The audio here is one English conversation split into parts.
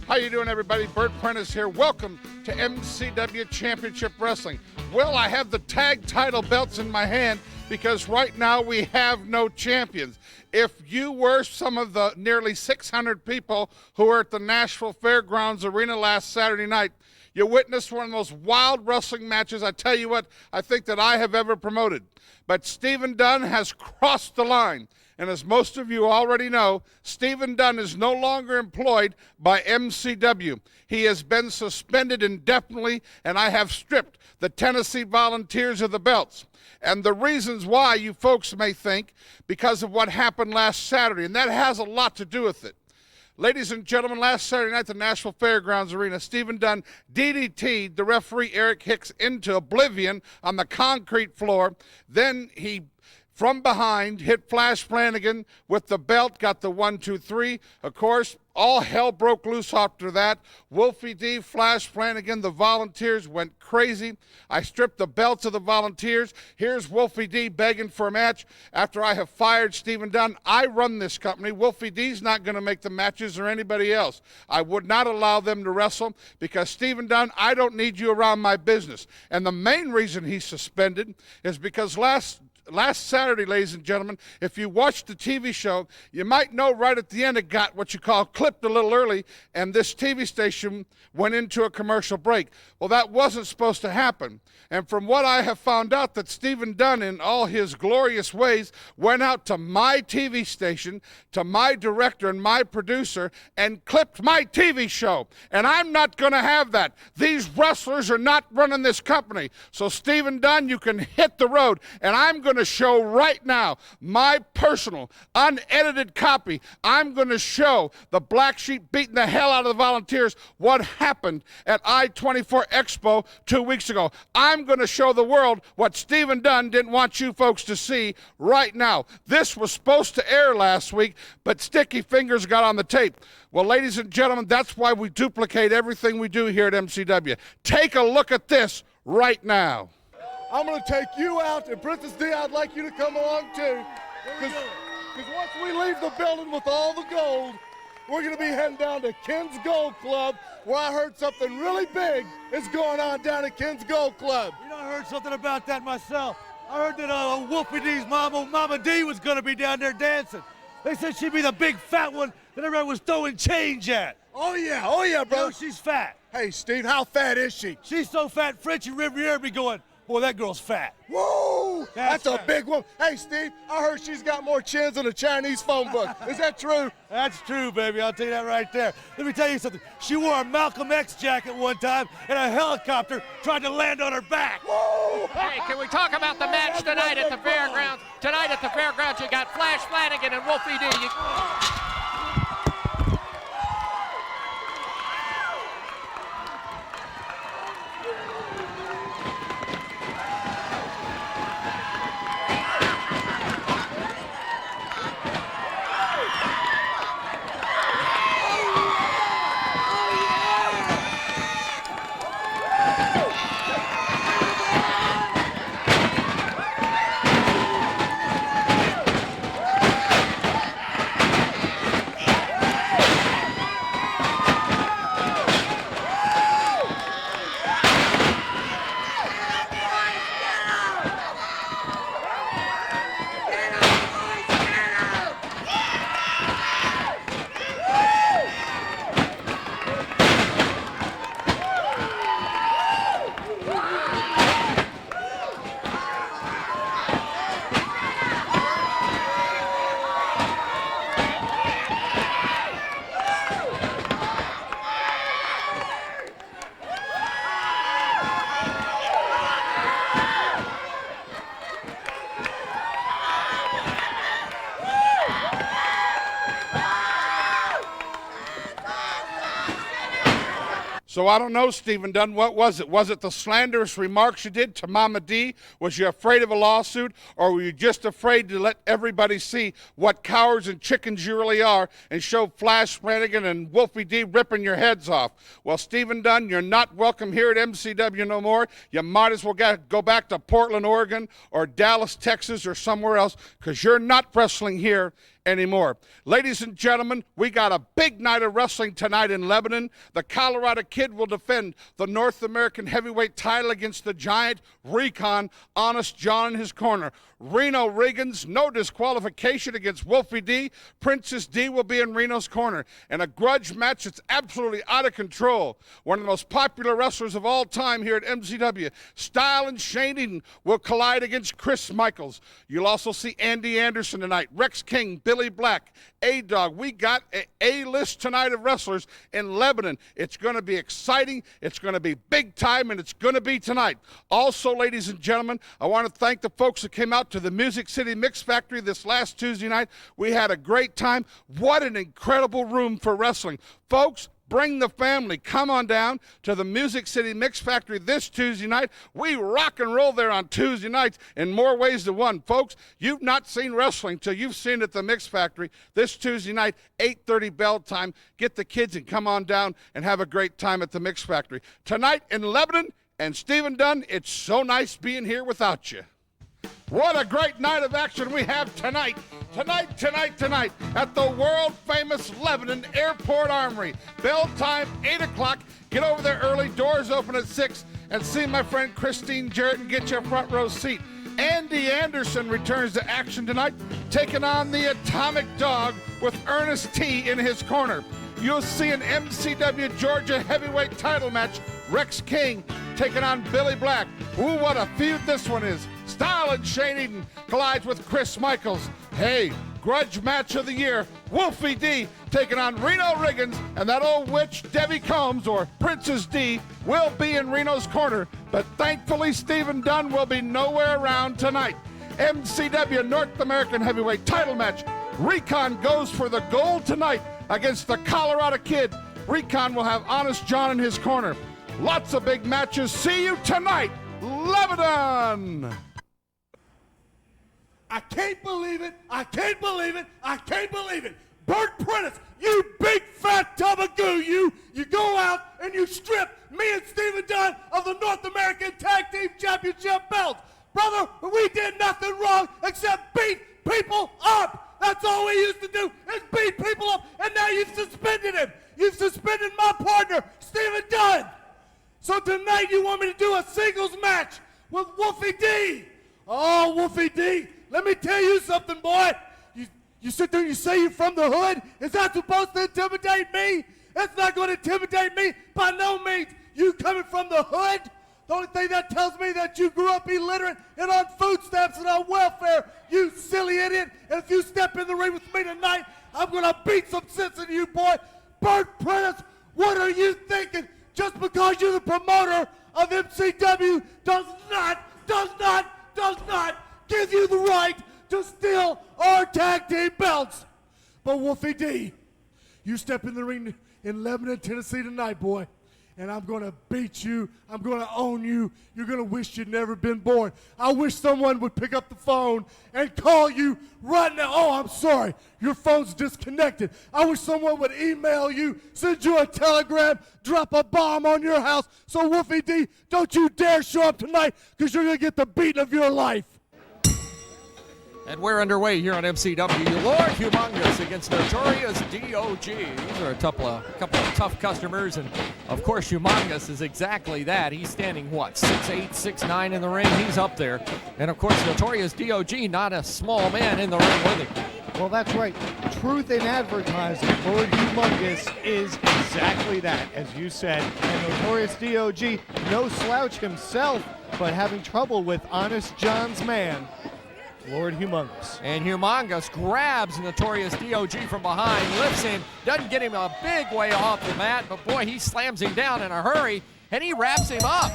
How you doing, everybody? Bert Prentice here. Welcome to MCW Championship Wrestling. Well, I have the tag title belts in my hand because right now we have no champions. If you were some of the nearly 600 people who were at the Nashville Fairgrounds Arena last Saturday night, you witnessed one of the most wild wrestling matches, I tell you what, I think that I have ever promoted. But Steven Dunn has crossed the line. And as most of you already know, Steven Dunn is no longer employed by MCW. He has been suspended indefinitely, and I have stripped the Tennessee Volunteers of the belts. And the reasons why, you folks may think, because of what happened last Saturday, and that has a lot to do with it. Ladies and gentlemen, last Saturday night at the Nashville Fairgrounds Arena, Steven Dunn DDT'd the referee Eric Hicks into oblivion on the concrete floor. Then he, from behind, hit Flash Flanagan with the belt, got the 1, 2, 3. Of course, all hell broke loose after that. Wolfie D Flash Flanagan, the Volunteers went crazy. I stripped the belts of the Volunteers. Here's Wolfie D begging for a match. After I have fired Steven Dunn, I run this company. Wolfie D's not going to make the matches or anybody else. I would not allow them to wrestle because Steven Dunn, I don't need you around my business. And the main reason he's suspended is because last Saturday, ladies and gentlemen, if you watched the TV show, you might know right at the end it got what you call clipped a little early, and this TV station went into a commercial break. Well, that wasn't supposed to happen. And from what I have found out, that Steven Dunn, in all his glorious ways, went out to my TV station, to my director and my producer, and clipped my TV show. And I'm not going to have that. These wrestlers are not running this company. So, Steven Dunn, you can hit the road, and I'm going to show right now my personal unedited copy. I'm going to show the Black Sheep beating the hell out of the Volunteers what happened at I-24 Expo 2 weeks ago. I'm going to show the world what Steven Dunn didn't want you folks to see right now. This was supposed to air last week, but sticky fingers got on the tape. Well, ladies and gentlemen, that's why we duplicate everything we do here at MCW. Take a look at this right now. I'm going to take you out, and Princess D, I'd like you to come along too. Because once we leave the building with all the gold, we're going to be heading down to Ken's Gold Club, where I heard something really big is going on down at Ken's Gold Club. You know, I heard something about that myself. I heard that Wolfie D's Mama D was going to be down there dancing. They said she'd be the big fat one that everyone was throwing change at. Oh yeah, bro. You know, she's fat. Hey, Steve, how fat is she? She's so fat, Frenchie Riviera be going, boy, that girl's fat. Whoa! That's a fat. big one. Hey, Steve, I heard she's got more chins than a Chinese phone book. Is that true? That's true, baby. I'll tell you that right there. Let me tell you something. She wore a Malcolm X jacket one time, and a helicopter tried to land on her back. Whoa! Hey, can we talk about the match tonight at the fairgrounds? Tonight at the fairgrounds, you got Flash Flanagan and Wolfie D. So I don't know, Steven Dunn, what was it? Was it the slanderous remarks you did to Mama D? Was you afraid of a lawsuit, or were you just afraid to let everybody see what cowards and chickens you really are and show Flash Flanagan and Wolfie D ripping your heads off? Well, Steven Dunn, you're not welcome here at MCW no more. You might as well go back to Portland, Oregon, or Dallas, Texas, or somewhere else, because you're not wrestling here anymore. Ladies and gentlemen, we got a big night of wrestling tonight in Lebanon. The Colorado Kid will defend the North American heavyweight title against the giant Recon, Honest John in his corner. Reno Riggins, no disqualification against Wolfie D. Princess D will be in Reno's corner. And a grudge match that's absolutely out of control. One of the most popular wrestlers of all time here at MCW, Style and Shane Eden, will collide against Chris Michaels. You'll also see Andy Anderson tonight, Rex King, Billy Black, A-Dog. We got an A-list tonight of wrestlers in Lebanon. It's going to be exciting, it's going to be big time, and it's going to be tonight. Also, ladies and gentlemen, I want to thank the folks that came out to the Music City Mix Factory this last Tuesday night. We had a great time. What an incredible room for wrestling. Folks, bring the family. Come on down to the Music City Mix Factory this Tuesday night. We rock and roll there on Tuesday nights in more ways than one. Folks, you've not seen wrestling till you've seen it at the Mix Factory this Tuesday night, 8:30 bell time. Get the kids and come on down and have a great time at the Mix Factory. Tonight in Lebanon, and Steven Dunn, it's so nice being here without you. What a great night of action we have tonight at the world-famous Lebanon Airport Armory. Bell time, 8 o'clock. Get over there early. Doors open at 6. And see my friend Christine Jarrett and get you a front row seat. Andy Anderson returns to action tonight, taking on the Atomic Dog with Ernest T in his corner. You'll see an MCW Georgia heavyweight title match, Rex King taking on Billy Black. Ooh, what a feud this one is. Style and Shane Eden collides with Chris Michaels. Hey, grudge match of the year, Wolfie D taking on Reno Riggins, and that old witch Debbie Combs, or Princess D, will be in Reno's corner, but thankfully Steven Dunn will be nowhere around tonight. MCW North American heavyweight title match, Recon goes for the gold tonight against the Colorado Kid. Recon will have Honest John in his corner. Lots of big matches. See you tonight, Lebanon! I can't believe it. I can't believe it. I can't believe it. Bert Prentice, you big fat tub of goo, you go out and you strip me and Steven Dunn of the North American Tag Team Championship belts. Brother, we did nothing wrong except beat people up. That's all we used to do is beat people up, and now you've suspended him. You've suspended my partner, Steven Dunn. So tonight you want me to do a singles match with Wolfie D. Oh, Wolfie D, let me tell you something, boy. You sit there and you say you're from the hood. Is that supposed to intimidate me? That's not going to intimidate me by no means. You coming from the hood? The only thing that tells me that you grew up illiterate and on food stamps and on welfare, you silly idiot. And if you step in the ring with me tonight, I'm going to beat some sense into you, boy. Bert Prentice, what are you thinking? Just because you're the promoter of MCW does not give you the right to steal our tag team belts. But Wolfie D, you step in the ring in Lebanon, Tennessee tonight, boy, and I'm going to beat you. I'm going to own you. You're going to wish you'd never been born. I wish someone would pick up the phone and call you right now. Oh, I'm sorry. Your phone's disconnected. I wish someone would email you, send you a telegram, drop a bomb on your house. So, Wolfie D, don't you dare show up tonight because you're going to get the beat of your life. And we're underway here on MCW. Lord Humongous against Notorious DOG. These are a couple of tough customers, and of course Humongous is exactly that. He's standing, what, 6'8", 6'9" in the ring? He's up there. And of course Notorious DOG, not a small man in the ring with him. Well, that's right. Truth in advertising. Lord Humongous is exactly that, as you said. And Notorious DOG, no slouch himself, but having trouble with Honest John's man, Lord Humongous. And Humongous grabs Notorious DOG from behind, lifts him, doesn't get him a big way off the mat, but boy, he slams him down in a hurry, and he wraps him up.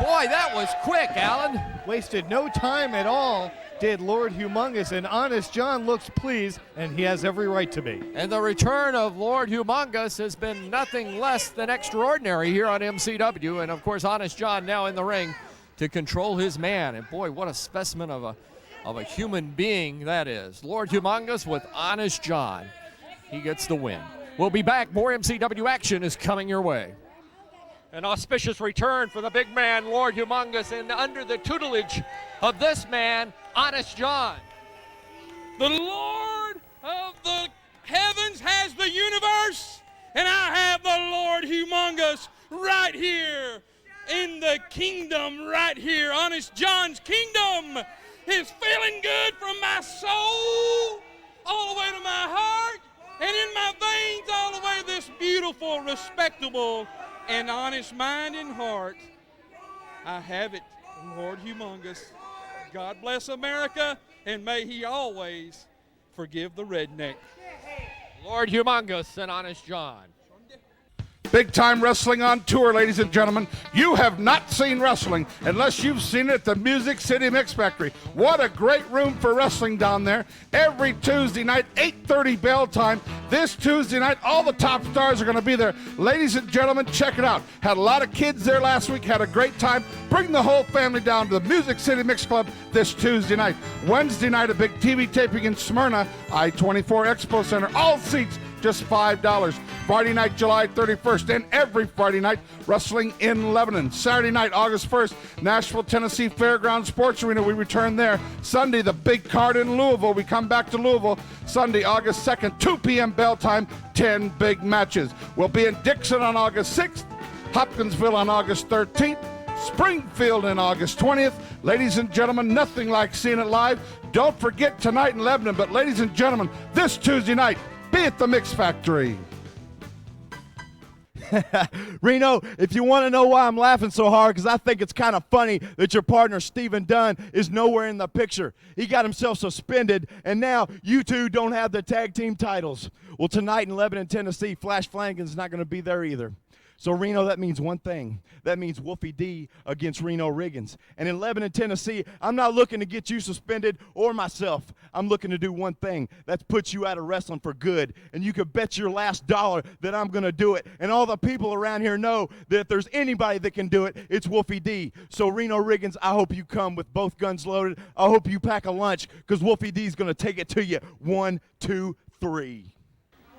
Boy, that was quick, Alan. Wasted no time at all, did Lord Humongous, and Honest John looks pleased, and he has every right to be. And the return of Lord Humongous has been nothing less than extraordinary here on MCW, and of course, Honest John now in the ring to control his man. And boy, what a specimen of a human being that is. Lord Humongous with Honest John. He gets the win. We'll be back. More MCW action is coming your way. An auspicious return for the big man, Lord Humongous, and under the tutelage of this man, Honest John. The Lord heavens has the universe, and I have the Lord Humongous right here in the kingdom, right here. Honest John's kingdom is feeling good from my soul all the way to my heart, and in my veins all the way to this beautiful, respectable, and honest mind and heart. I have it from Lord Humongous. God bless America, and may he always forgive the redneck. Lord Humongous and Honest John. Big time wrestling on tour, ladies and gentlemen. You have not seen wrestling unless you've seen it at the Music City Mix Factory. What a great room for wrestling down there. Every Tuesday night, 8:30 bell time. This Tuesday night, all the top stars are going to be there. Ladies and gentlemen, check it out. Had a lot of kids there last week, had a great time. Bring the whole family down to the Music City Mix Club this Tuesday night. Wednesday night, a big TV taping in Smyrna, I-24 Expo Center. All seats just $5. Friday night, July 31st, and every Friday night, wrestling in Lebanon. Saturday night, August 1st, Nashville, Tennessee Fairgrounds Sports Arena. We return there. Sunday, the big card in Louisville. We come back to Louisville Sunday, August 2nd, 2 p.m. bell time, 10 big matches. We'll be in Dixon on August 6th, Hopkinsville on August 13th, Springfield on August 20th. Ladies and gentlemen, nothing like seeing it live. Don't forget tonight in Lebanon, but ladies and gentlemen, this Tuesday night, be at the Mix Factory. Reno, if you want to know why I'm laughing so hard, because I think it's kind of funny that your partner, Steven Dunn, is nowhere in the picture. He got himself suspended, and now you two don't have the tag team titles. Well, tonight in Lebanon, Tennessee, Flash Flanagan's not going to be there either. So, Reno, that means one thing. That means Wolfie D against Reno Riggins. And in Lebanon, Tennessee, I'm not looking to get you suspended or myself. I'm looking to do one thing. That's put you out of wrestling for good. And you can bet your last dollar that I'm going to do it. And all the people around here know that if there's anybody that can do it, it's Wolfie D. So, Reno Riggins, I hope you come with both guns loaded. I hope you pack a lunch, because Wolfie D's going to take it to you. 1, 2, 3.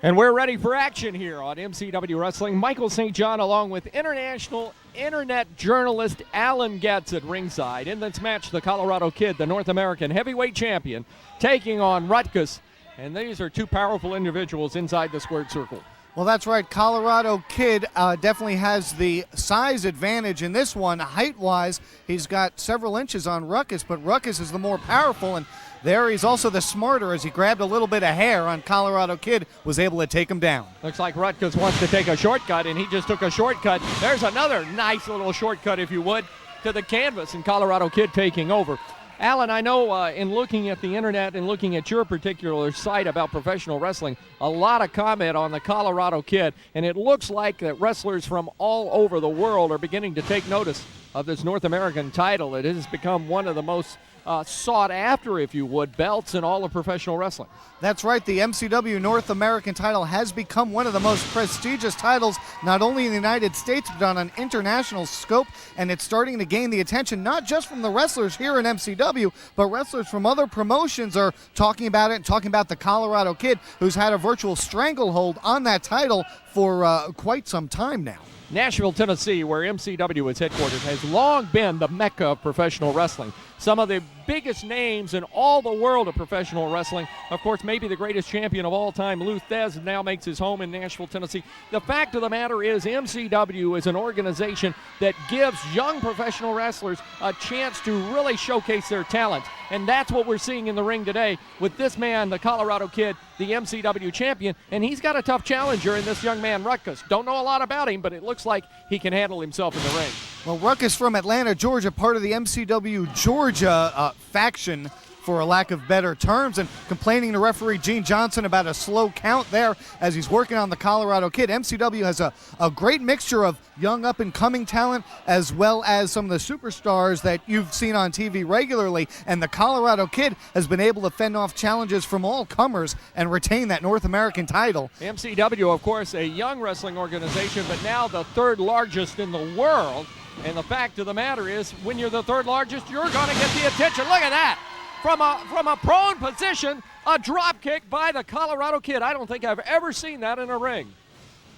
And we're ready for action here on MCW Wrestling. Michael St. John along with international internet journalist Alan Getz at ringside. In this match, the Colorado Kid, the North American heavyweight champion, taking on Rukkus. And these are two powerful individuals inside the squared circle. Well, that's right. Colorado Kid definitely has the size advantage in this one. Height-wise, he's got several inches on Rukkus, but Rukkus is the more powerful, and there he's also the smarter, as he grabbed a little bit of hair on Colorado Kid, was able to take him down. Looks like Rukkus wants to take a shortcut, and he just took a shortcut. There's another nice little shortcut, if you would, to the canvas, and Colorado Kid taking over. Alan, I know in looking at the internet and looking at your particular site about professional wrestling, a lot of comment on the Colorado Kid, and it looks like that wrestlers from all over the world are beginning to take notice of this North American title. It has become one of the most sought after, if you would, belts in all of professional wrestling. That's right. The MCW North American title has become one of the most prestigious titles, not only in the United States, but on an international scope, and it's starting to gain the attention not just from the wrestlers here in MCW, but wrestlers from other promotions are talking about it and talking about the Colorado Kid, who's had a virtual stranglehold on that title for quite some time now. Nashville, Tennessee, where MCW is headquartered, has long been the mecca of professional wrestling. Some of the biggest names in all the world of professional wrestling. Of course, maybe the greatest champion of all time, Lou Thesz, now makes his home in Nashville, Tennessee. The fact of the matter is MCW is an organization that gives young professional wrestlers a chance to really showcase their talent. And that's what we're seeing in the ring today with this man, the Colorado Kid, the MCW champion. And he's got a tough challenger in this young man, Rukkus. Don't know a lot about him, but it looks like he can handle himself in the ring. Well, Rukkus from Atlanta, Georgia, part of the MCW Georgia faction, for a lack of better terms, and complaining to referee Gene Johnson about a slow count there as he's working on the Colorado Kid. MCW has a great mixture of young up-and-coming talent as well as some of the superstars that you've seen on TV regularly, and the Colorado Kid has been able to fend off challenges from all comers and retain that North American title. MCW, of course, a young wrestling organization, but now the third largest in the world. And the fact of the matter is, when you're the third largest, you're going to get the attention. Look at that. From a prone position, a drop kick by the Colorado Kid. I don't think I've ever seen that in a ring.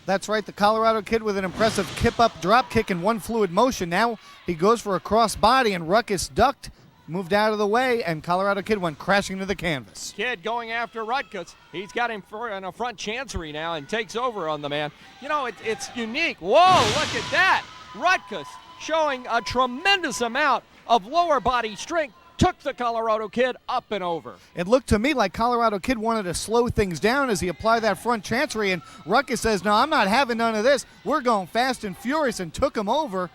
That's right, the Colorado Kid with an impressive kip-up drop kick in one fluid motion. Now he goes for a cross body, and Rukkus ducked moved out of the way, and Colorado Kid went crashing to the canvas. Kid going after Rukkus. He's got him in a front chancery now and takes over on the man. You know, it's unique. Whoa, look at that. Rukkus showing a tremendous amount of lower body strength, took the Colorado Kid up and over. It looked to me like Colorado Kid wanted to slow things down as he applied that front chancery, and Rukkus says, no, I'm not having none of this. We're going fast and furious, and took him over,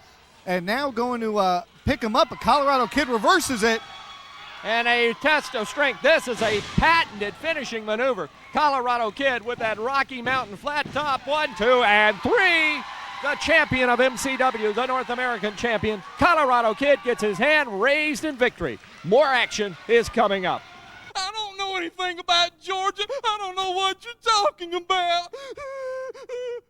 and now going to pick him up, but Colorado Kid reverses it. And a test of strength. This is a patented finishing maneuver. Colorado Kid with that Rocky Mountain flat top. 1, 2, and 3. The champion of MCW, the North American champion, Colorado Kid, gets his hand raised in victory. More action is coming up. I don't know anything about Georgia. I don't know what you're talking about.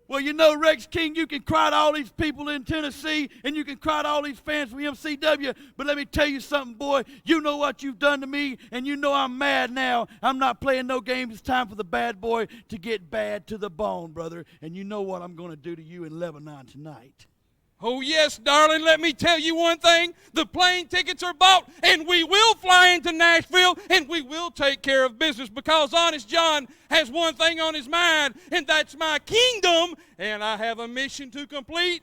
Well, you know, Rex King, you can cry to all these people in Tennessee, and you can cry to all these fans from MCW, but let me tell you something, boy. You know what you've done to me, and you know I'm mad now. I'm not playing no games. It's time for the bad boy to get bad to the bone, brother, and you know what I'm going to do to you in Lebanon tonight. Oh, yes, darling, let me tell you one thing. The plane tickets are bought, and we will fly into Nashville, and we will take care of business because Honest John has one thing on his mind, and that's my kingdom, and I have a mission to complete,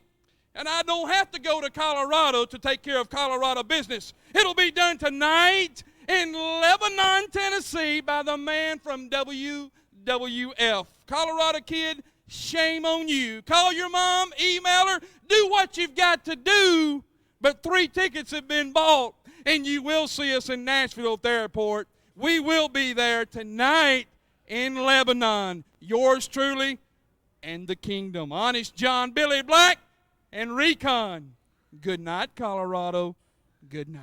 and I don't have to go to Colorado to take care of Colorado business. It'll be done tonight in Lebanon, Tennessee by the man from WWF. Colorado Kid, shame on you. Call your mom, email her, do what you've got to do, but 3 tickets have been bought, and you will see us in Nashville at the airport. We will be there tonight in Lebanon. Yours truly and the kingdom. Honest John, Billy Black, and Recon. Good night, Colorado. Good night.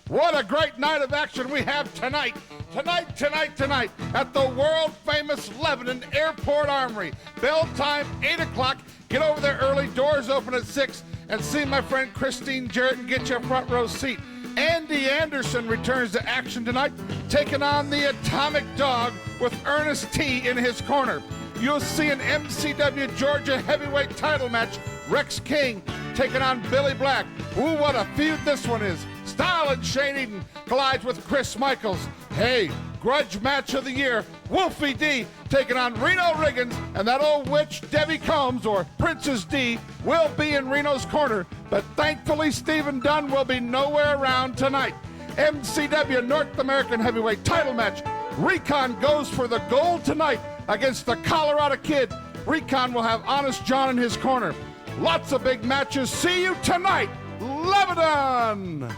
What a great night of action we have tonight at the world-famous Lebanon Airport Armory. Bell time, 8 o'clock. Get over there early. Doors open at 6. And see my friend Christine Jarrett and get you a front row seat. Andy Anderson returns to action tonight, taking on the Atomic Dog with Ernest T in his corner. You'll see an MCW Georgia heavyweight title match. Rex King taking on Billy Black. Ooh, what a feud this one is. Style and Shane Eden collides with Chris Michaels. Hey, grudge match of the year. Wolfie D taking on Reno Riggins, and that old witch Debbie Combs, or Princess D, will be in Reno's corner, but thankfully Steven Dunn will be nowhere around tonight. MCW North American heavyweight title match. Recon goes for the gold tonight against the Colorado Kid. Recon will have Honest John in his corner. Lots of big matches. See you tonight, Lebanon!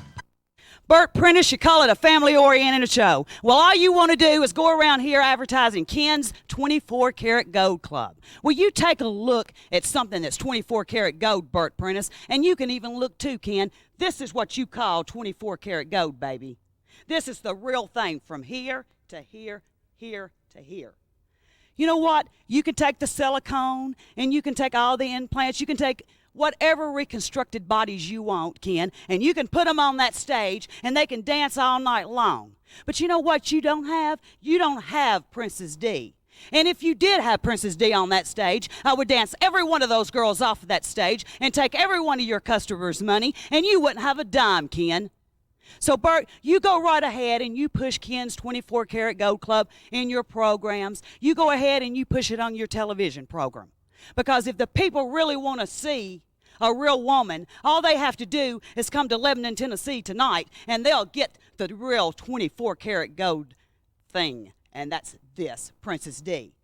Bert Prentice, you call it a family-oriented show. Well, all you want to do is go around here advertising Ken's 24-karat gold club. Well, you take a look at something that's 24-karat gold, Bert Prentice, and you can even look too, Ken. This is what you call 24-karat gold, baby. This is the real thing from here to here, here to here. You know what? You can take the silicone, and you can take all the implants. You can take whatever reconstructed bodies you want, Ken, and you can put them on that stage, and they can dance all night long. But you know what you don't have? You don't have Princess D. And if you did have Princess D on that stage, I would dance every one of those girls off of that stage and take every one of your customers' money, and you wouldn't have a dime, Ken. So, Bert, you go right ahead and you push Ken's 24-karat gold club in your programs. You go ahead and you push it on your television program. Because if the people really want to see a real woman, all they have to do is come to Lebanon, Tennessee tonight, and they'll get the real 24-karat gold thing. And that's this, Princess D.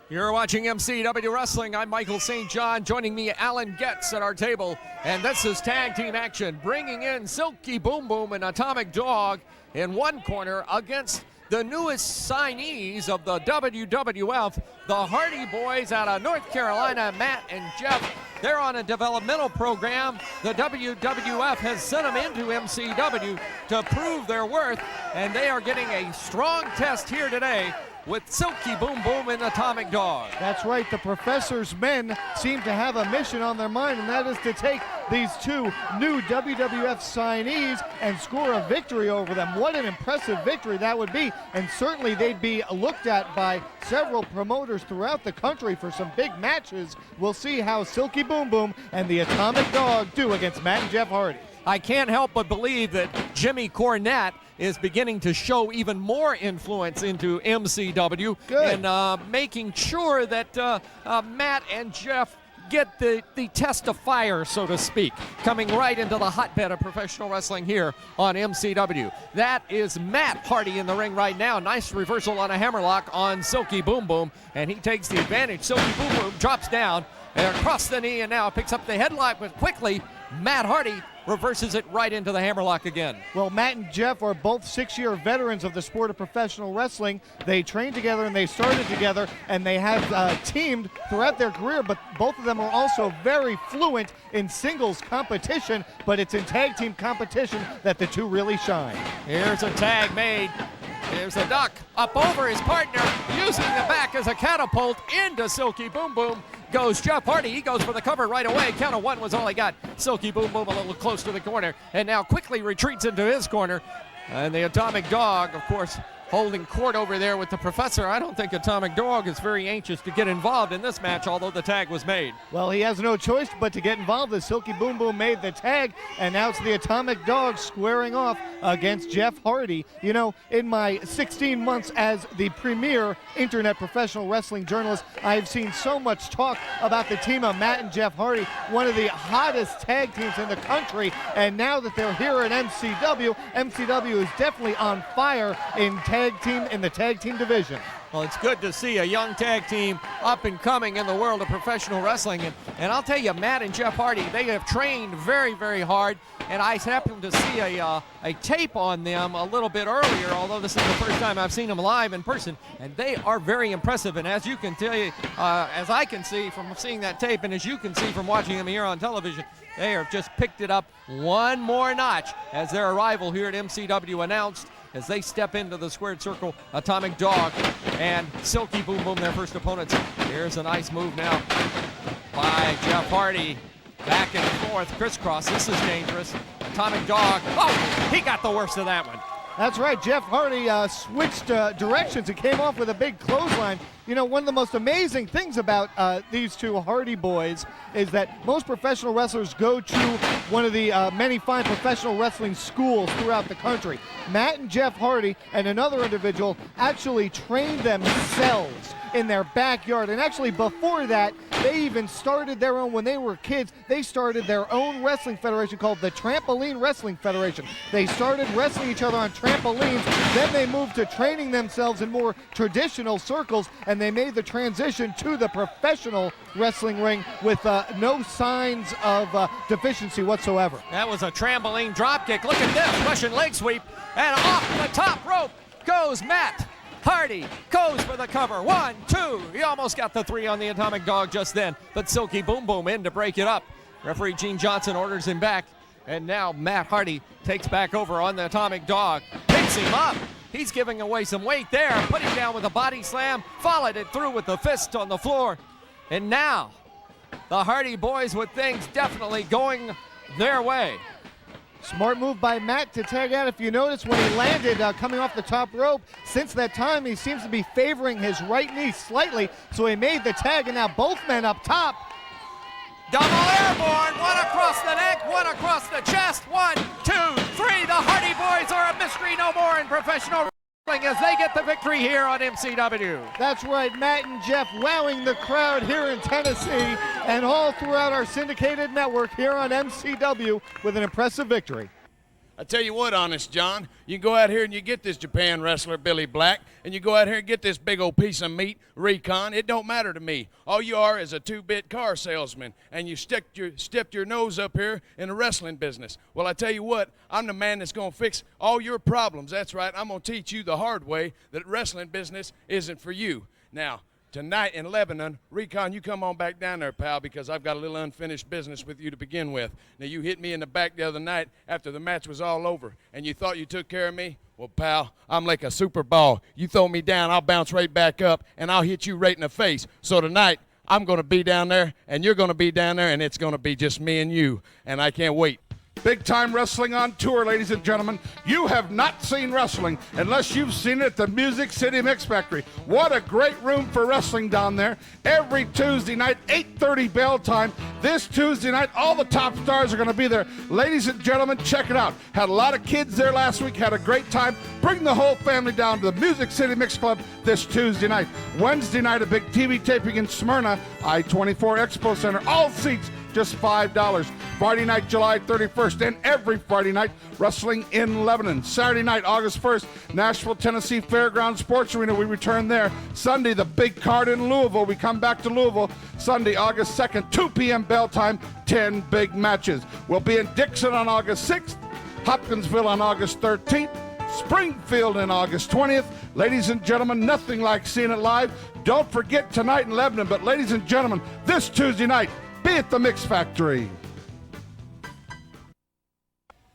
You're watching MCW Wrestling. I'm Michael St. John. Joining me, Alan Getz at our table. And this is tag team action, bringing in Silky Boom Boom and Atomic Dog in one corner against the newest signees of the WWF, the Hardy Boys out of North Carolina, Matt and Jeff. They're on a developmental program. The WWF has sent them into MCW to prove their worth, and they are getting a strong test here today with Silky Boom Boom and Atomic Dog. That's right. The Professor's men seem to have a mission on their mind, and that is to take these two new WWF signees and score a victory over them. What an impressive victory that would be, and certainly they'd be looked at by several promoters throughout the country for some big matches. We'll see how Silky Boom Boom and the Atomic Dog do against Matt and Jeff Hardy. I can't help but believe that Jimmy Cornette is beginning to show even more influence into MCW. Good. And making sure that Matt and Jeff get the test of fire, so to speak, coming right into the hotbed of professional wrestling here on MCW. That is Matt Hardy in the ring right now. Nice reversal on a hammerlock on Silky Boom Boom, and he takes the advantage. Silky Boom Boom drops down across the knee and now picks up the headlock, but quickly Matt Hardy reverses it right into the hammerlock again. Well, Matt and Jeff are both 6-year veterans of the sport of professional wrestling. They trained together and they started together, and they have teamed throughout their career, but both of them are also very fluent in singles competition, but it's in tag team competition that the two really shine. Here's a tag made. Here's a duck up over his partner, using the back as a catapult into Silky Boom Boom. Goes Jeff Hardy. He goes for the cover right away. Count of one was all he got. Silky Boom Boom a little close to the corner, and now quickly retreats into his corner. And the Atomic Dog, of course, holding court over there with the Professor. I don't think Atomic Dog is very anxious to get involved in this match, although the tag was made. Well, he has no choice but to get involved as Silky Boom Boom made the tag, and now it's the Atomic Dog squaring off against Jeff Hardy. You know, in my 16 months as the premier internet professional wrestling journalist, I've seen so much talk about the team of Matt and Jeff Hardy, one of the hottest tag teams in the country, and now that they're here at MCW, MCW is definitely on fire in the tag team division. Well, it's good to see a young tag team up and coming in the world of professional wrestling. And I'll tell you, Matt and Jeff Hardy, they have trained very, very hard. And I happened to see a tape on them a little bit earlier, although this is the first time I've seen them live in person. And they are very impressive. And as you can tell, as I can see from seeing that tape, and as you can see from watching them here on television, they have just picked it up one more notch as their arrival here at MCW announced. As they step into the squared circle, Atomic Dog and Silky Boom Boom, their first opponents. Here's a nice move now by Jeff Hardy. Back and forth, crisscross. This is dangerous. Atomic Dog. Oh, he got the worst of that one. That's right. Jeff Hardy switched directions and came off with a big clothesline. You know, one of the most amazing things about these two Hardy boys is that most professional wrestlers go to one of the many fine professional wrestling schools throughout the country. Matt and Jeff Hardy and another individual actually trained themselves in their backyard, and actually before that they even started their own. When they were kids, they started their own wrestling federation called the Trampoline Wrestling Federation. They started wrestling each other on trampolines, then they moved to training themselves in more traditional circles, and they made the transition to the professional wrestling ring with no signs of deficiency whatsoever. That was a trampoline dropkick. Look at this, Russian leg sweep, and off the top rope goes Matt Hardy, goes for the cover. 1, 2. He almost got the 3 on the Atomic Dog just then, but Silky Boom Boom in to break it up. Referee Gene Johnson orders him back, and now Matt Hardy takes back over on the Atomic Dog. Picks him up. He's giving away some weight there. Put him down with a body slam, followed it through with the fist on the floor. And now, the Hardy boys with things definitely going their way. Smart move by Matt to tag out. If you notice, when he landed coming off the top rope, since that time he seems to be favoring his right knee slightly, so he made the tag, and now both men up top. Double airborne, one across the neck, one across the chest. 1, 2, 3. The Hardy boys are a mystery no more in professional wrestling as they get the victory here on MCW. That's right, Matt and Jeff wowing the crowd here in Tennessee and all throughout our syndicated network here on MCW with an impressive victory. I tell you what, Honest John, you go out here and you get this Japan wrestler, Billy Black, and you go out here and get this big old piece of meat, Recon. It don't matter to me. All you are is a 2-bit car salesman, and you stepped your nose up here in the wrestling business. Well, I tell you what, I'm the man that's going to fix all your problems. That's right, I'm going to teach you the hard way that wrestling business isn't for you. Now, tonight in Lebanon, Recon, you come on back down there, pal, because I've got a little unfinished business with you to begin with. Now, you hit me in the back the other night after the match was all over, and you thought you took care of me? Well, pal, I'm like a super ball. You throw me down, I'll bounce right back up, and I'll hit you right in the face. So tonight, I'm going to be down there, and you're going to be down there, and it's going to be just me and you, and I can't wait. Big time wrestling on tour, ladies and gentlemen. You have not seen wrestling unless you've seen it at the Music City Mix Factory. What a great room for wrestling down there. Every Tuesday night, 8:30 bell time. This Tuesday night, all the top stars are going to be there. Ladies and gentlemen, check it out. Had a lot of kids there last week, had a great time. Bring the whole family down to the Music City Mix Club this Tuesday night. Wednesday night, a big TV taping in Smyrna, I-24 Expo Center. All seats just $5. Friday night, July 31st, and every Friday night, wrestling in Lebanon. Saturday night, August 1st, Nashville, Tennessee Fairgrounds Sports Arena. We return there. Sunday, the big card in Louisville. We come back to Louisville Sunday, August 2nd, 2 p.m. bell time, 10 big matches. We'll be in Dixon on August 6th, Hopkinsville on August 13th, Springfield on August 20th. Ladies and gentlemen, nothing like seeing it live. Don't forget tonight in Lebanon, but ladies and gentlemen, this Tuesday night, be at the Mix Factory.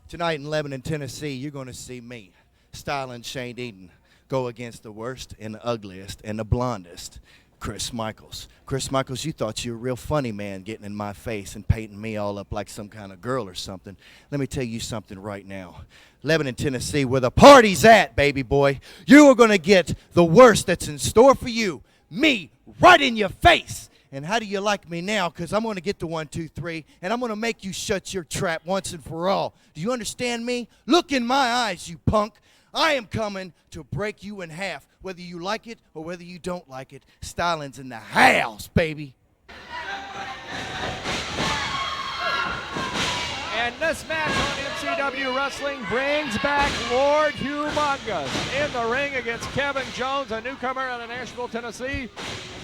Tonight in Lebanon, Tennessee, you're going to see me, styling Shane Eden, go against the worst and the ugliest and the blondest, Chris Michaels. Chris Michaels, you thought you were a real funny man getting in my face and painting me all up like some kind of girl or something. Let me tell you something right now. Lebanon, Tennessee, where the party's at, baby boy, you are going to get the worst that's in store for you, me, right in your face. And how do you like me now? Because I'm going to get the 1, 2, 3, and I'm going to make you shut your trap once and for all. Do you understand me? Look in my eyes, you punk. I am coming to break you in half, whether you like it or whether you don't like it. Styling's in the house, baby. And this match on MCW Wrestling brings back Lord Humongous in the ring against Kevin Jones, a newcomer out of Nashville, Tennessee.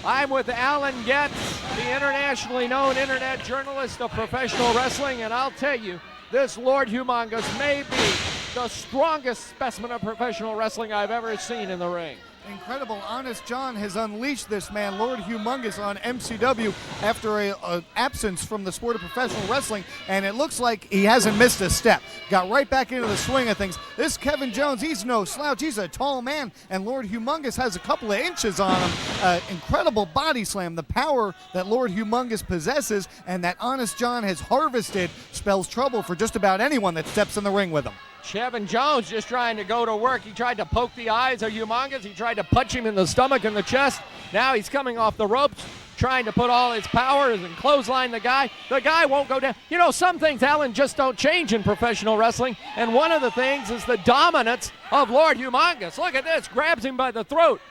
I'm with Alan Getz, the internationally known internet journalist of professional wrestling, and I'll tell you, this Lord Humongous may be the strongest specimen of professional wrestling I've ever seen in the ring. Incredible. Honest John has unleashed this man, Lord Humongous, on MCW after an absence from the sport of professional wrestling, and it looks like he hasn't missed a step. Got right back into the swing of things. This Kevin Jones, he's no slouch. He's a tall man, and Lord Humongous has a couple of inches on him. Incredible body slam. The power that Lord Humongous possesses and that Honest John has harvested spells trouble for just about anyone that steps in the ring with him. Kevin Jones just trying to go to work. He tried to poke the eyes of Humongous. He tried to punch him in the stomach and the chest. Now he's coming off the ropes, trying to put all his power and clothesline the guy. The guy won't go down. You know, some things, Alan, just don't change in professional wrestling, and one of the things is the dominance of Lord Humongous. Look at this. Grabs him by the throat,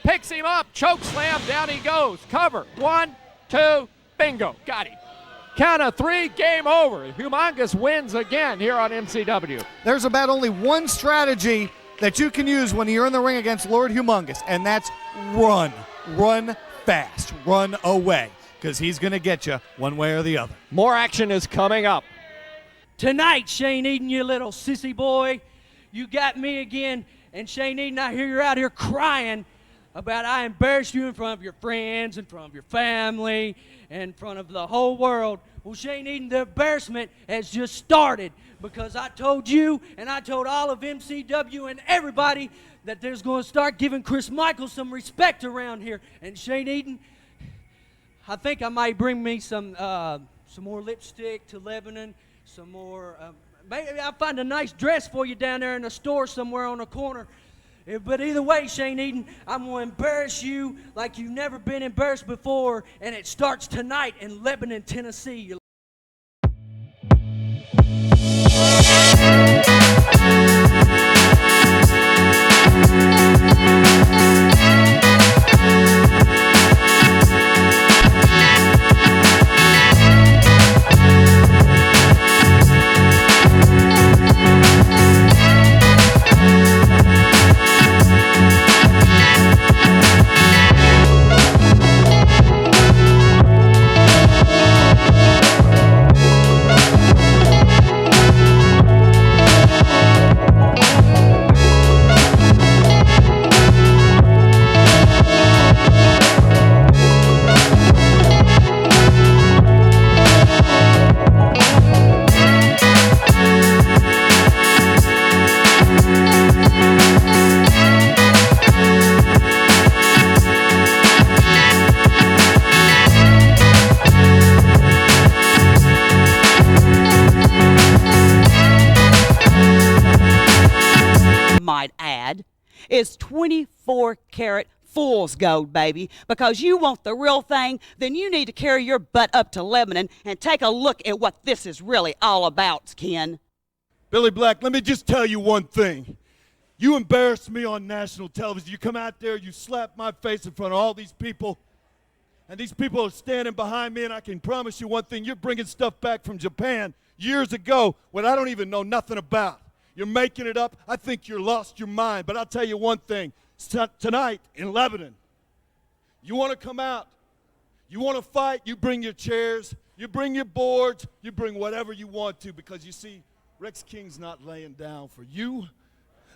picks him up, choke slam, down he goes. Cover. 1, 2, bingo. Got him. Count of 3, game over. Humongous wins again here on MCW. There's about only one strategy that you can use when you're in the ring against Lord Humongous, and that's run. Run fast. Run away, because he's going to get you one way or the other. More action is coming up. Tonight, Shane Eden, you little sissy boy, you got me again. And Shane Eden, I hear you're out here crying about I embarrassed you in front of your friends, in front of your family, in front of the whole world. Well, Shane Eden, the embarrassment has just started, because I told you and I told all of MCW and everybody that there's going to start giving Chris Michaels some respect around here. And Shane Eden, I think I might bring me some more lipstick to Lebanon, some more, maybe I'll find a nice dress for you down there in a store somewhere on the corner. But either way, Shane Eden, I'm going to embarrass you like you've never been embarrassed before, and it starts tonight in Lebanon, Tennessee. is 24 karat fool's gold, baby. Because you want the real thing, then you need to carry your butt up to Lebanon and take a look at what this is really all about, Ken. Billy Black, let me just tell you one thing. You embarrassed me on national television. You come out there, you slap my face in front of all these people, and these people are standing behind me, and I can promise you one thing. You're bringing stuff back from Japan years ago when I don't even know nothing about. You're making it up. I think you're lost your mind. But I'll tell you one thing. Tonight in Lebanon, you want to come out, you want to fight, you bring your chairs, you bring your boards, you bring whatever you want to, because you see, Rex King's not laying down for you.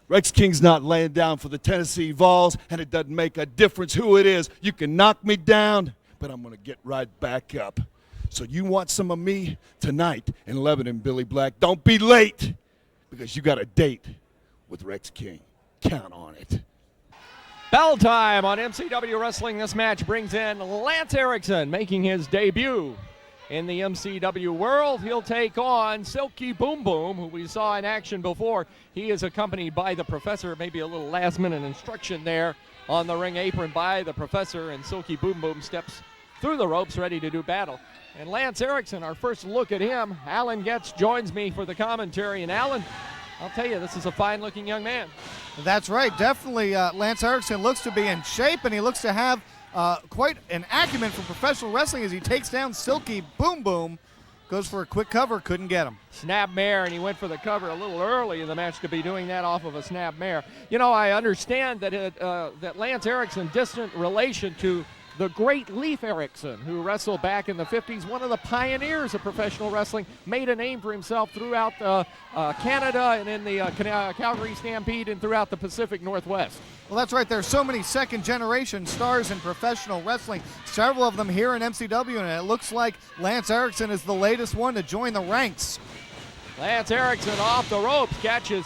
Rex King's not laying down for the Tennessee Vols, and it doesn't make a difference who it is. You can knock me down, but I'm going to get right back up. So you want some of me tonight in Lebanon, Billy Black. Don't be late, because you got a date with Rex King. Count on it. Bell time on MCW Wrestling. This match brings in Lance Erickson, making his debut in the MCW world. He'll take on Silky Boom Boom, who we saw in action before. He is accompanied by the Professor. Maybe a little last-minute instruction there on the ring apron by the Professor, and Silky Boom Boom steps through the ropes ready to do battle. And Lance Erickson, our first look at him. Alan Getz joins me for the commentary. And Alan, I'll tell you, this is a fine-looking young man. That's right. Definitely Lance Erickson looks to be in shape, and he looks to have quite an acumen for professional wrestling as he takes down Silky Boom Boom. Goes for a quick cover, couldn't get him. Snap mare, and he went for the cover a little early in the match to be doing that off of a snap mare. You know, I understand that that Lance Erickson, distant relation to the great Leif Erickson, who wrestled back in the 50s, one of the pioneers of professional wrestling, made a name for himself throughout Canada and in the Calgary Stampede and throughout the Pacific Northwest. Well, that's right. There's so many second-generation stars in professional wrestling, several of them here in MCW, and it looks like Lance Erickson is the latest one to join the ranks. Lance Erickson off the ropes, catches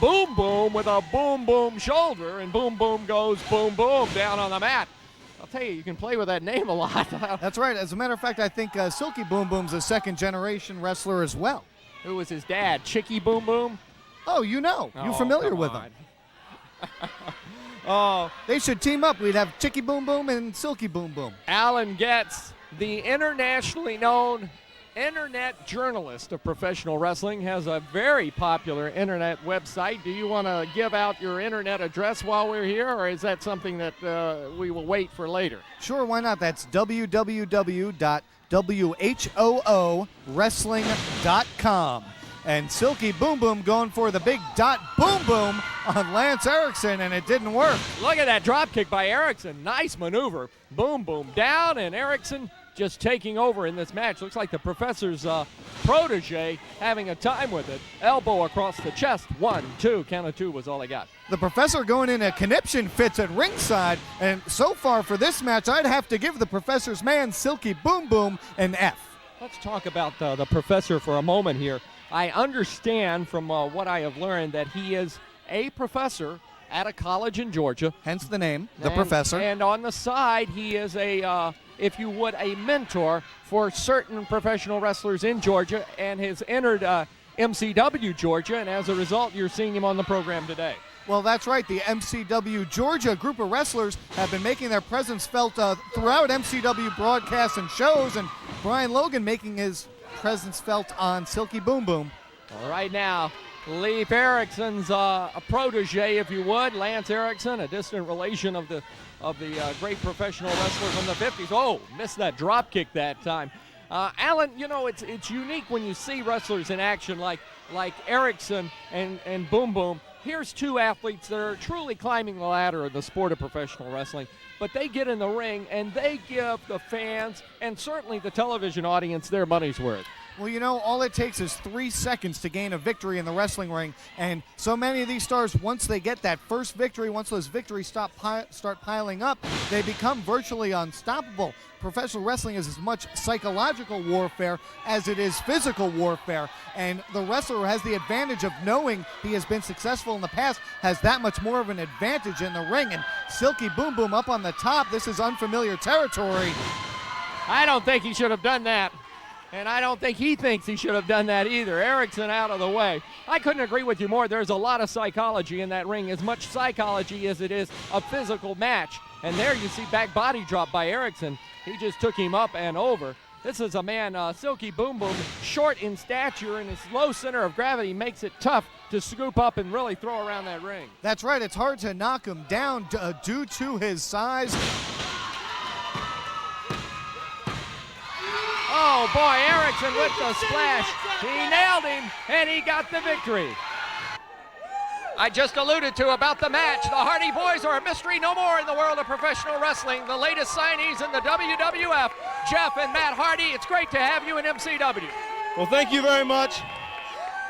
Boom Boom with a Boom Boom shoulder, and Boom Boom goes Boom Boom down on the mat. I'll tell you, you can play with that name a lot. That's right. As a matter of fact, I think Silky Boom Boom's a second-generation wrestler as well. Who was his dad? Chicky Boom Boom? Oh, you know. You're familiar with him. Oh, they should team up. We'd have Chicky Boom Boom and Silky Boom Boom. Alan Getz, the internationally known internet journalist of professional wrestling, has a very popular internet website. Do you want to give out your internet address while we're here, or is that something that we will wait for later? Sure, why not? That's www.whoowrestling.com. And Silky Boom Boom going for the big dot boom boom on Lance Erickson, and it didn't work. Look at that drop kick by Erickson. Nice maneuver. Boom Boom down, and Erickson just taking over in this match. Looks like the Professor's protege having a time with it. Elbow across the chest. 1, 2. Count of 2 was all he got. The Professor going into conniption fits at ringside, and so far for this match, I'd have to give the Professor's man, Silky Boom Boom, an F. Let's talk about the Professor for a moment here. I understand from what I have learned that he is a professor at a college in Georgia. Hence the name, the Professor. And on the side, he is a, if you would, a mentor for certain professional wrestlers in Georgia, and has entered MCW Georgia, and as a result, you're seeing him on the program today. Well, that's right. The MCW Georgia group of wrestlers have been making their presence felt throughout MCW broadcasts and shows, and Brian Logan making his presence felt on Silky Boom Boom. All right, now, Leif Erickson's a protege, if you would. Lance Erickson, a distant relation of the great professional wrestler from the 50s. Oh, missed that drop kick that time. Alan, you know, it's unique when you see wrestlers in action like Erickson and Boom Boom. Here's two athletes that are truly climbing the ladder of the sport of professional wrestling, but they get in the ring and they give the fans and certainly the television audience their money's worth. Well, you know, all it takes is 3 seconds to gain a victory in the wrestling ring, and so many of these stars, once they get that first victory, once those victories start piling up, they become virtually unstoppable. Professional wrestling is as much psychological warfare as it is physical warfare, and the wrestler who has the advantage of knowing he has been successful in the past has that much more of an advantage in the ring. And Silky Boom Boom up on the top. This is unfamiliar territory. I don't think he should have done that. And I don't think he thinks he should have done that either. Erickson out of the way. I couldn't agree with you more. There's a lot of psychology in that ring, as much psychology as it is a physical match. And there you see back body drop by Erickson. He just took him up and over. This is a man, Silky Boom Boom, short in stature, and his low center of gravity makes it tough to scoop up and really throw around that ring. That's right. It's hard to knock him down due to his size. Oh boy, Erickson with the splash. He nailed him, and he got the victory. I just alluded to about the match. The Hardy Boys are a mystery no more in the world of professional wrestling. The latest signees in the WWF, Jeff and Matt Hardy. It's great to have you in MCW. Well, thank you very much.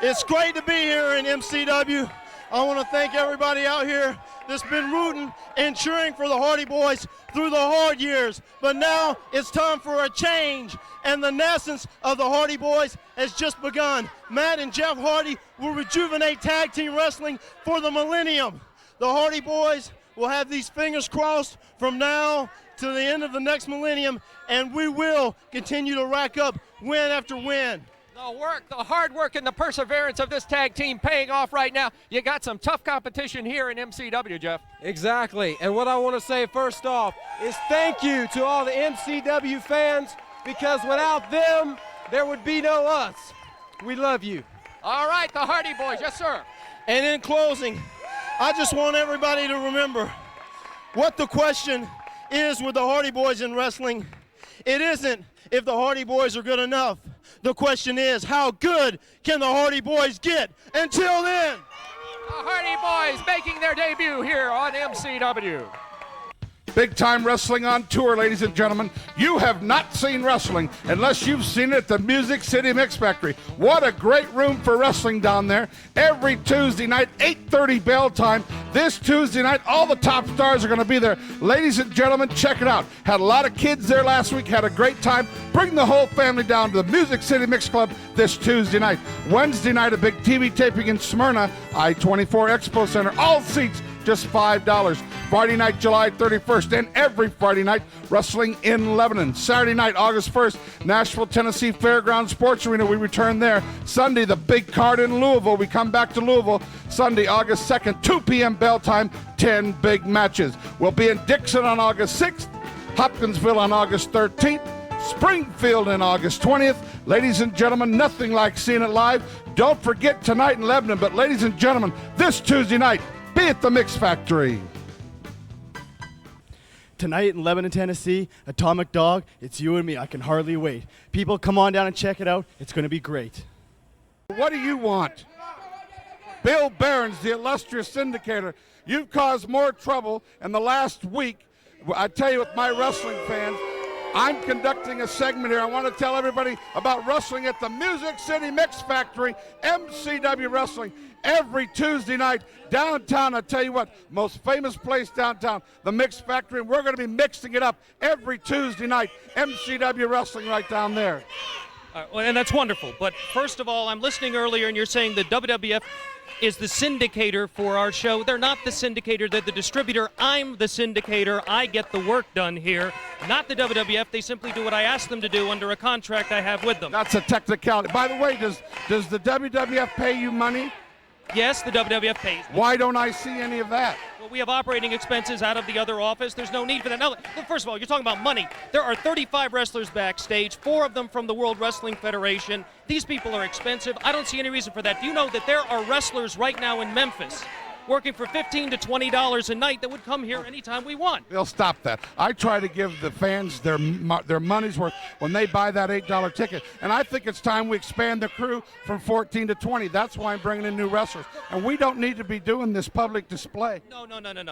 It's great to be here in MCW. I want to thank everybody out here that's been rooting and cheering for the Hardy Boys through the hard years. But now it's time for a change, and the nascence of the Hardy Boys has just begun. Matt and Jeff Hardy will rejuvenate tag team wrestling for the millennium. The Hardy Boys will have these fingers crossed from now to the end of the next millennium, and we will continue to rack up win after win. The work, the hard work, and the perseverance of this tag team paying off right now. You got some tough competition here in MCW, Jeff. Exactly. And what I want to say first off is thank you to all the MCW fans, because without them, there would be no us. We love you. All right, the Hardy Boys. Yes, sir. And in closing, I just want everybody to remember what the question is with the Hardy Boys in wrestling. It isn't if the Hardy Boys are good enough. The question is, how good can the Hardy Boys get? Until then, the Hardy Boys making their debut here on MCW. Big time wrestling on tour, ladies and gentlemen. You have not seen wrestling unless you've seen it at the Music City Mix Factory. What a great room for wrestling down there. Every Tuesday night, 8:30 bell time. This Tuesday night, all the top stars are going to be there. Ladies and gentlemen, check it out. Had a lot of kids there last week, had a great time. Bring the whole family down to the Music City Mix Club this Tuesday night. Wednesday night, a big TV taping in Smyrna, I-24 Expo Center. All seats just $5. Friday night, July 31st, and every Friday night, wrestling in Lebanon. Saturday night, August 1st, Nashville, Tennessee Fairgrounds Sports Arena. We return there. Sunday, the big card in Louisville. We come back to Louisville Sunday, August 2nd, 2 p.m. bell time, 10 big matches. We'll be in Dixon on August 6th, Hopkinsville on August 13th, Springfield on August 20th. Ladies and gentlemen, nothing like seeing it live. Don't forget tonight in Lebanon, but ladies and gentlemen, this Tuesday night, be at the Mix Factory. Tonight in Lebanon, Tennessee, Atomic Dog, it's you and me. I can hardly wait. People, come on down and check it out. It's going to be great. What do you want? Bill Behrens, the illustrious syndicator, you've caused more trouble in the last week. I tell you, with my wrestling fans, I'm conducting a segment here. I want to tell everybody about wrestling at the Music City Mix Factory, MCW Wrestling, every Tuesday night downtown. I tell you what, most famous place downtown, the Mix Factory, and we're going to be mixing it up every Tuesday night. MCW Wrestling right down there. Well, and that's wonderful. But first of all, I'm listening earlier, and you're saying the WWF is the syndicator for our show. They're not the syndicator, they're the distributor. I'm the syndicator. I get the work done here, not the WWF. They simply do what I ask them to do under a contract I have with them. That's a technicality. By the way, does the WWF pay you money? Yes, the WWF pays me. Why don't I see any of that? Well, we have operating expenses out of the other office. There's no need for that. Now, look, first of all, you're talking about money. There are 35 wrestlers backstage, 4 of them from the World Wrestling Federation. These people are expensive. I don't see any reason for that. Do you know that there are wrestlers right now in Memphis working for $15 to $20 a night that would come here anytime we want? They'll stop that. I try to give the fans their money's worth when they buy that $8 ticket. And I think it's time we expand the crew from 14 to 20. That's why I'm bringing in new wrestlers. And we don't need to be doing this public display. No.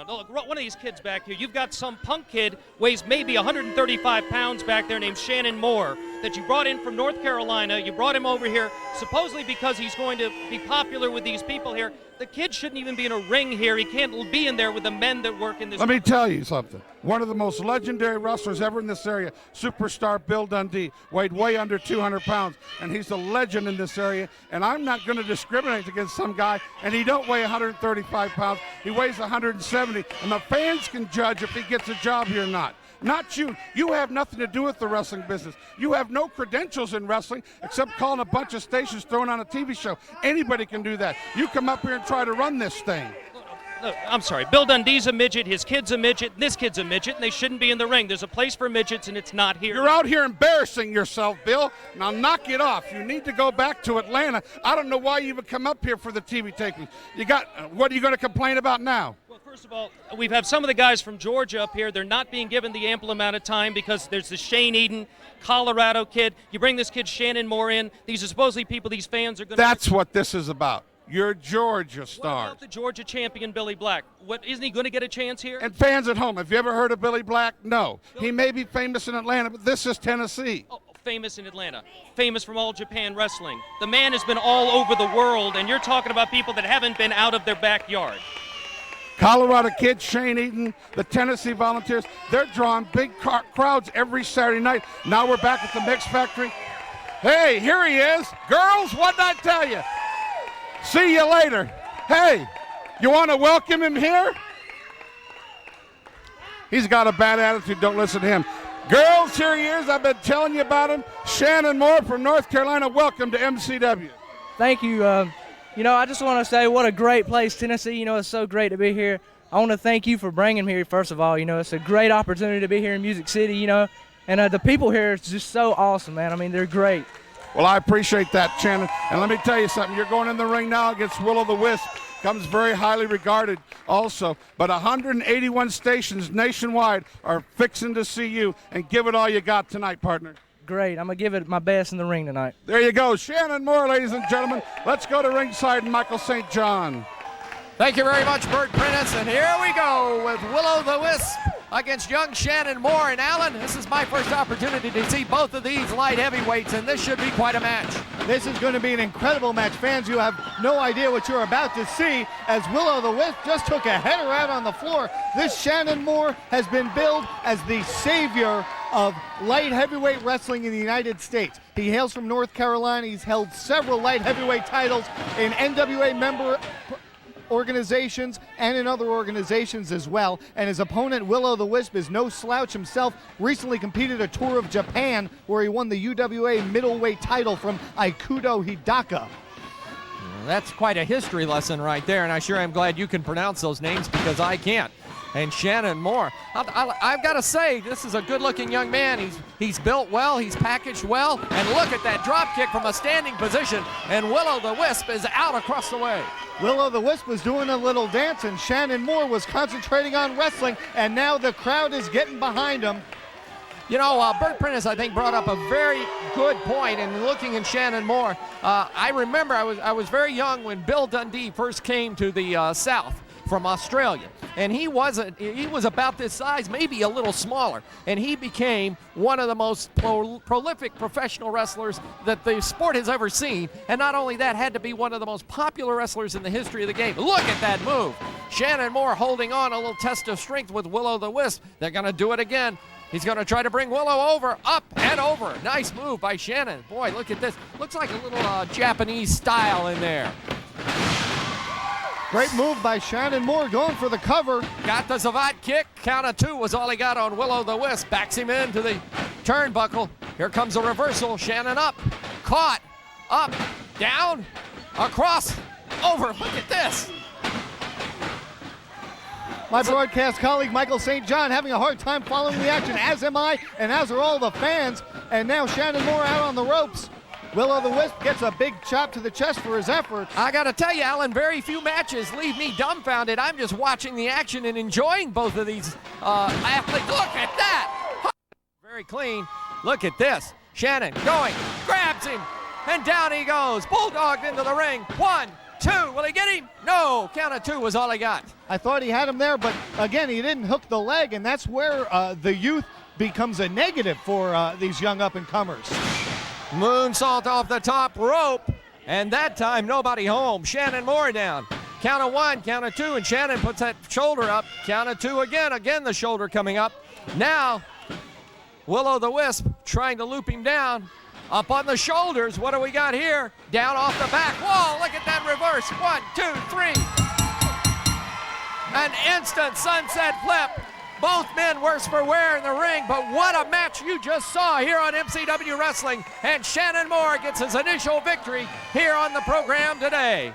Look, one of these kids back here, you've got some punk kid, weighs maybe 135 pounds back there named Shannon Moore that you brought in from North Carolina. You brought him over here supposedly because he's going to be popular with these people here. The kid shouldn't even be in a ring here. He can't be in there with the men that work in this. Let me tell you something. One of the most legendary wrestlers ever in this area, superstar Bill Dundee, weighed way under 200 pounds, and he's a legend in this area. And I'm not going to discriminate against some guy, and he don't weigh 135 pounds. He weighs 170, and the fans can judge if he gets a job here or not. not you. You have nothing to do with the wrestling business. You have no credentials in wrestling except calling a bunch of stations, throwing on a TV show. Anybody can do that. You come up here and try to run this thing. Look, I'm sorry. Bill Dundee's a midget, his kid's a midget, and this kid's a midget, and they shouldn't be in the ring. There's a place for midgets, and it's not here. You're out here embarrassing yourself, Bill. Now knock it off. You need to go back to Atlanta. I don't know why you would come up here for the TV taping. What are you going to complain about now? Well, first of all, we've had some of the guys from Georgia up here. They're not being given the ample amount of time because there's the Shane Eden, Colorado kid. You bring this kid Shannon Moore in. These are supposedly people these fans are going to... That's what this is about. You're Georgia stars. What about the Georgia champion, Billy Black? Isn't he going to get a chance here? And fans at home, have you ever heard of Billy Black? No. He may be famous in Atlanta, but this is Tennessee. Oh, famous in Atlanta. Famous from All Japan Wrestling. The man has been all over the world, and you're talking about people that haven't been out of their backyard. Colorado kid, Shane Eden, the Tennessee Volunteers, they're drawing big crowds every Saturday night. Now we're back at the Mix Factory. Hey, here he is. Girls, what'd I tell you? See you later. Hey, you want to welcome him here? He's got a bad attitude. Don't listen to him. Girls, here he is. I've been telling you about him. Shannon Moore from North Carolina. Welcome to MCW. Thank you. I just want to say what a great place, Tennessee. It's so great to be here. I want to thank you for bringing me here, first of all. It's a great opportunity to be here in Music City, and the people here is just so awesome, man. I mean, they're great. Well, I appreciate that, Shannon. And let me tell you something. You're going in the ring now against Willow the Wisp. Comes very highly regarded also. But 181 stations nationwide are fixing to see you, and give it all you got tonight, partner. Great. I'm going to give it my best in the ring tonight. There you go. Shannon Moore, ladies and gentlemen. Let's go to ringside, Michael St. John. Thank you very much, Bert Prentice. And here we go with Willow the Wisp against young Shannon Moore. And Alan, this is my first opportunity to see both of these light heavyweights, and this should be quite a match. This is going to be an incredible match. Fans, you have no idea what you're about to see as Willow the Wisp just took a header out on the floor. This Shannon Moore has been billed as the savior of light heavyweight wrestling in the United States. He hails from North Carolina. He's held several light heavyweight titles in NWA member organizations and in other organizations as well. And his opponent, Willow the Wisp, is no slouch himself. Recently competed a tour of Japan where he won the UWA middleweight title from Aikudo Hidaka. That's quite a history lesson right there, and I sure am glad you can pronounce those names because I can't. And Shannon Moore, I've got to say, this is a good-looking young man. He's built well, he's packaged well, and look at that drop kick from a standing position, and Willow the Wisp is out across the way. Willow the Wisp was doing a little dance, and Shannon Moore was concentrating on wrestling, and now the crowd is getting behind him. Bert Prentice, I think, brought up a very good point in looking at Shannon Moore. I remember I was very young when Bill Dundee first came to the South from Australia, and he was about this size, maybe a little smaller, and he became one of the most prolific professional wrestlers that the sport has ever seen. And not only that, had to be one of the most popular wrestlers in the history of the game. Look at that move. Shannon Moore holding on, a little test of strength with Willow the Wisp. They're going to do it again. He's going to try to bring Willow over, up and over. Nice move by Shannon. Boy, look at this. Looks like a little Japanese style in there. Great move by Shannon Moore, going for the cover. Got the Zavat kick. Count of two was all he got on Willow the Wisp. Backs him into the turnbuckle. Here comes a reversal. Shannon up, caught, up, down, across, over. Look at this. My broadcast colleague Michael St. John having a hard time following the action, as am I, and as are all the fans. And now Shannon Moore out on the ropes. Willow the Wisp gets a big chop to the chest for his efforts. I got to tell you, Alan, very few matches leave me dumbfounded. I'm just watching the action and enjoying both of these athletes. Look at that. Very clean. Look at this. Shannon going, grabs him, and down he goes. Bulldogged into the ring. 1, 2. Will he get him? No. Count of two was all he got. I thought he had him there, but again, he didn't hook the leg, and that's where the youth becomes a negative for these young up-and-comers. Moonsault off the top rope, and that time nobody home. Shannon Moore down. Count of 1, count of 2, and Shannon puts that shoulder up. Count of 2 again. Again the shoulder coming up. Now Willow the Wisp trying to loop him down. Up on the shoulders. What do we got here? Down off the back wall. Look at that reverse. 1, 2, 3. An instant sunset flip Both men worse for wear in the ring, but what a match you just saw here on MCW Wrestling. And Shannon Moore gets his initial victory here on the program today.